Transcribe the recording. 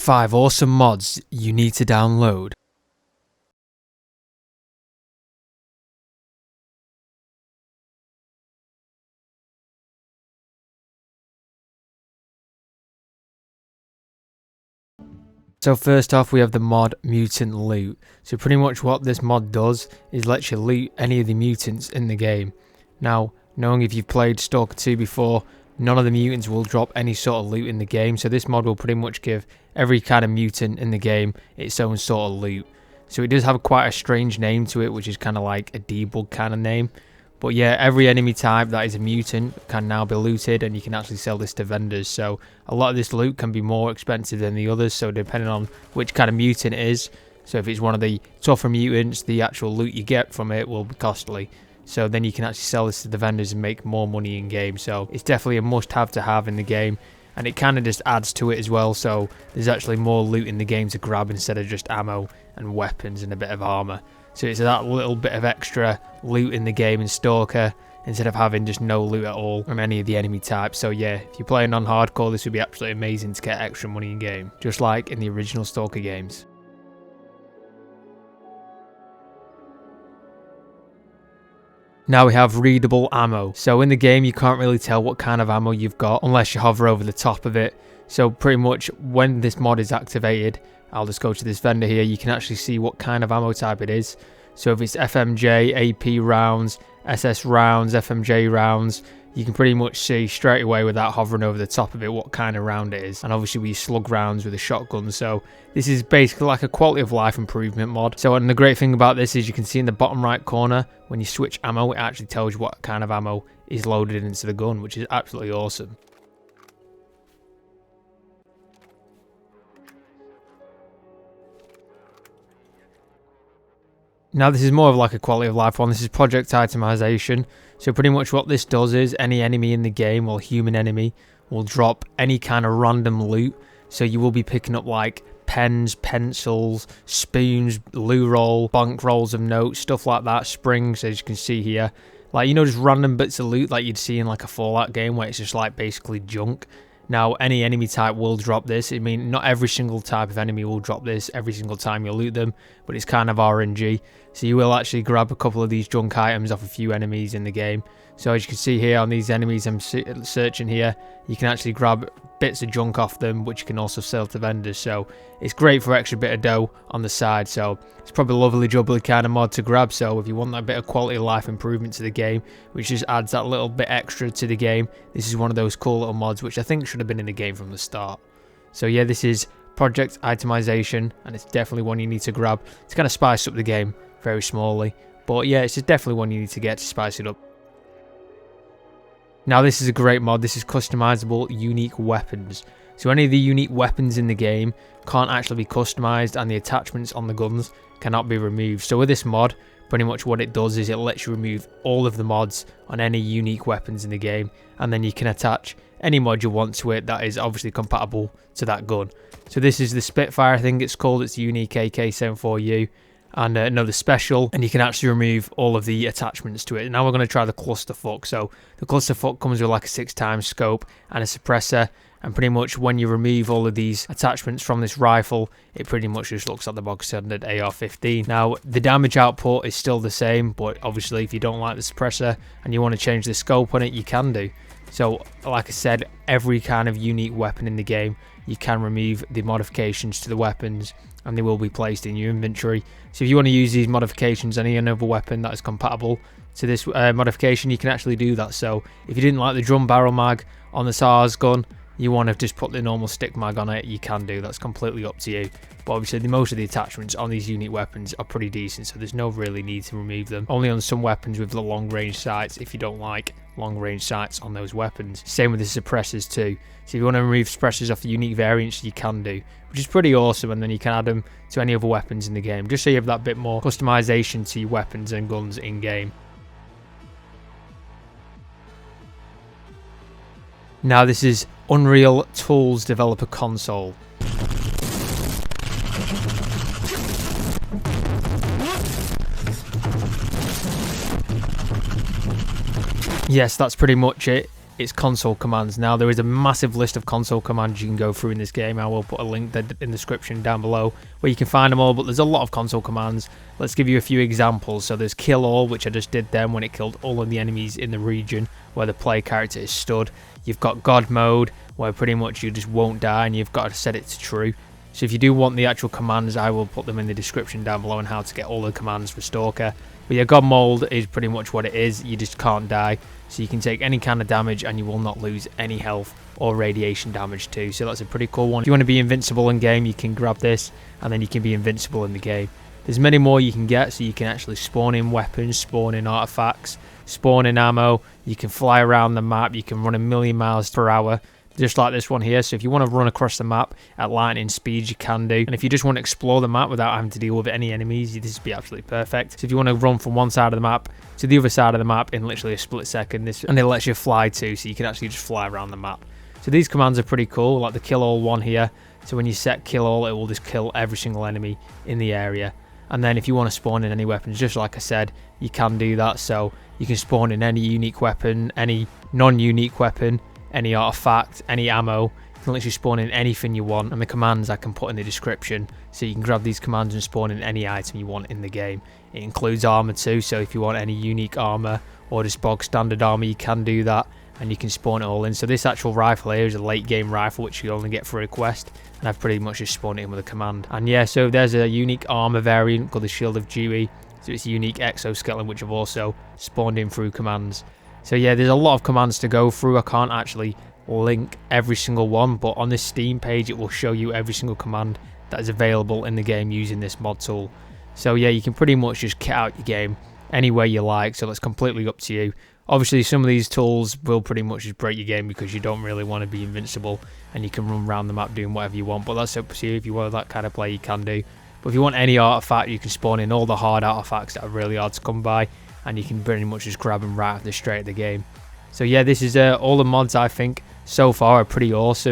5 awesome mods you need to download. So first off, we have the mod Mutant Loot. So pretty much what this mod does is lets you loot any of the mutants in the game. Now, knowing if you've played Stalker 2 before, none of the mutants will drop any sort of loot in the game. So this mod will pretty much give every kind of mutant in the game its own sort of loot. So it does have quite a strange name to it, which is kind of like a debug kind of name. But yeah, every enemy type that is a mutant can now be looted, and you can actually sell this to vendors. So a lot of this loot can be more expensive than the others, so depending on which kind of mutant it is. So if it's one of the tougher mutants, the actual loot you get from it will be costly. So then you can actually sell this to the vendors and make more money in game. So it's definitely a must-have to have in the game, and it kind of just adds to it as well. So there's actually more loot in the game to grab instead of just ammo and weapons and a bit of armor. So it's that little bit of extra loot in the game in Stalker instead of having just no loot at all from any of the enemy types. So yeah, if you're playing on hardcore, this would be absolutely amazing to get extra money in game, just like in the original Stalker games. Now we have Readable Ammo. So in the game you can't really tell what kind of ammo you've got unless you hover over the top of it. So pretty much when this mod is activated, I'll just go to this vendor here, you can actually see what kind of ammo type it is. So if it's FMJ, AP rounds, SS rounds, FMJ rounds, you can pretty much see straight away without hovering over the top of it what kind of round it is. And obviously we use slug rounds with a shotgun, so this is basically like a quality of life improvement mod. So and the great thing about this is you can see in the bottom right corner, when you switch ammo, it actually tells you what kind of ammo is loaded into the gun, which is absolutely awesome. Now this is more of like a quality of life one. This is project itemization. So pretty much what this does is any enemy in the game, or human enemy, will drop any kind of random loot. So you will be picking up like pens, pencils, spoons, loo roll, bank rolls of notes, stuff like that, springs, as you can see here. Like, you know, just random bits of loot like you'd see in like a Fallout game where it's just like basically junk. Now, any enemy type will drop this. I mean, not every single type of enemy will drop this every single time you loot them, but it's kind of RNG. So you will actually grab a couple of these junk items off a few enemies in the game. So as you can see here on these enemies I'm searching here, you can actually grab bits of junk off them, which you can also sell to vendors. So it's great for extra bit of dough on the side. So it's probably a lovely jubbly kind of mod to grab. So if you want that bit of quality of life improvement to the game, which just adds that little bit extra to the game, this is one of those cool little mods which I think should have been in the game from the start. So yeah, this is project itemization, and it's definitely one you need to grab to kind of spice up the game very smallly. But yeah, it's just definitely one you need to get to spice it up. Now this is a great mod. This is Customizable Unique Weapons. So any of the unique weapons in the game can't actually be customized, and the attachments on the guns cannot be removed. So with this mod, pretty much what it does is it lets you remove all of the mods on any unique weapons in the game, and then you can attach any mod you want to it that is obviously compatible to that gun. So this is the Spitfire, I think it's called. It's the unique AK-74U. And another special, and you can actually remove all of the attachments to it. Now we're going to try the clusterfuck. So the clusterfuck comes with like a 6x scope and a suppressor, and pretty much when you remove all of these attachments from this rifle, it pretty much just looks like the bog standard AR-15. Now the damage output is still the same, but obviously if you don't like the suppressor and you want to change the scope on it, you can do. So like I said, every kind of unique weapon in the game, you can remove the modifications to the weapons, and they will be placed in your inventory. So if you want to use these modifications on any other weapon that is compatible to this modification, you can actually do that. So if you didn't like the drum barrel mag on the SARS gun, you want to just put the normal stick mag on it, you can do. That's completely up to you. But obviously most of the attachments on these unique weapons are pretty decent, so there's no really need to remove them. Only on some weapons with the long range sights, if you don't like long range sights on those weapons. Same with the suppressors too. So if you want to remove suppressors off the unique variants, you can do, which is pretty awesome, and then you can add them to any other weapons in the game, just so you have that bit more customization to your weapons and guns in game. Now this is Unreal Tools Developer Console. Yes, that's pretty much it. it's console commands. Now, there is a massive list of console commands you can go through in this game. I will put a link in the description down below where you can find them all, but there's a lot of console commands. Let's give you a few examples. So there's kill all, which I just did then when it killed all of the enemies in the region where the play character is stood. You've got God mode, where pretty much you just won't die, and you've got to set it to true. So if you do want the actual commands, I will put them in the description down below on how to get all the commands for Stalker. But yeah, God mode is pretty much what it is. You just can't die. So you can take any kind of damage and you will not lose any health or radiation damage too. So that's a pretty cool one. If you want to be invincible in game, you can grab this and then you can be invincible in the game. There's many more you can get, so you can actually spawn in weapons, spawn in artifacts, spawn in ammo. You can fly around the map. You can run 1,000,000 miles per hour. Just like this one here. So if you want to run across the map at lightning speed, you can do. And if you just want to explore the map without having to deal with any enemies, this would be absolutely perfect. So if you want to run from one side of the map to the other side of the map in literally a split second, and it lets you fly too, so you can actually just fly around the map. So these commands are pretty cool, like the kill all one here. So when you set kill all, it will just kill every single enemy in the area. And then if you want to spawn in any weapons, just like I said, you can do that. So you can spawn in any unique weapon, any non-unique weapon, any artifact, any ammo. You can literally spawn in anything you want, and the commands I can put in the description, so you can grab these commands and spawn in any item you want in the game. It includes armor too, so if you want any unique armor or just bog standard armor, you can do that, and you can spawn it all in. So this actual rifle here is a late game rifle, which you only get for request, and I've pretty much just spawned it in with a command. And yeah, so there's a unique armor variant called the Shield of Dewey, so it's a unique exoskeleton which I've also spawned in through commands. So yeah, there's a lot of commands to go through. I can't actually link every single one, but on this Steam page it will show you every single command that is available in the game using this mod tool. So yeah, you can pretty much just kit out your game any way you like, so that's completely up to you. Obviously some of these tools will pretty much just break your game because you don't really want to be invincible and you can run around the map doing whatever you want, but that's up to you. If you want that kind of play, you can do. But if you want any artifact, you can spawn in all the hard artifacts that are really hard to come by, and you can pretty much just grab them right after straight at the game. So yeah, this is all the mods I think so far are pretty awesome.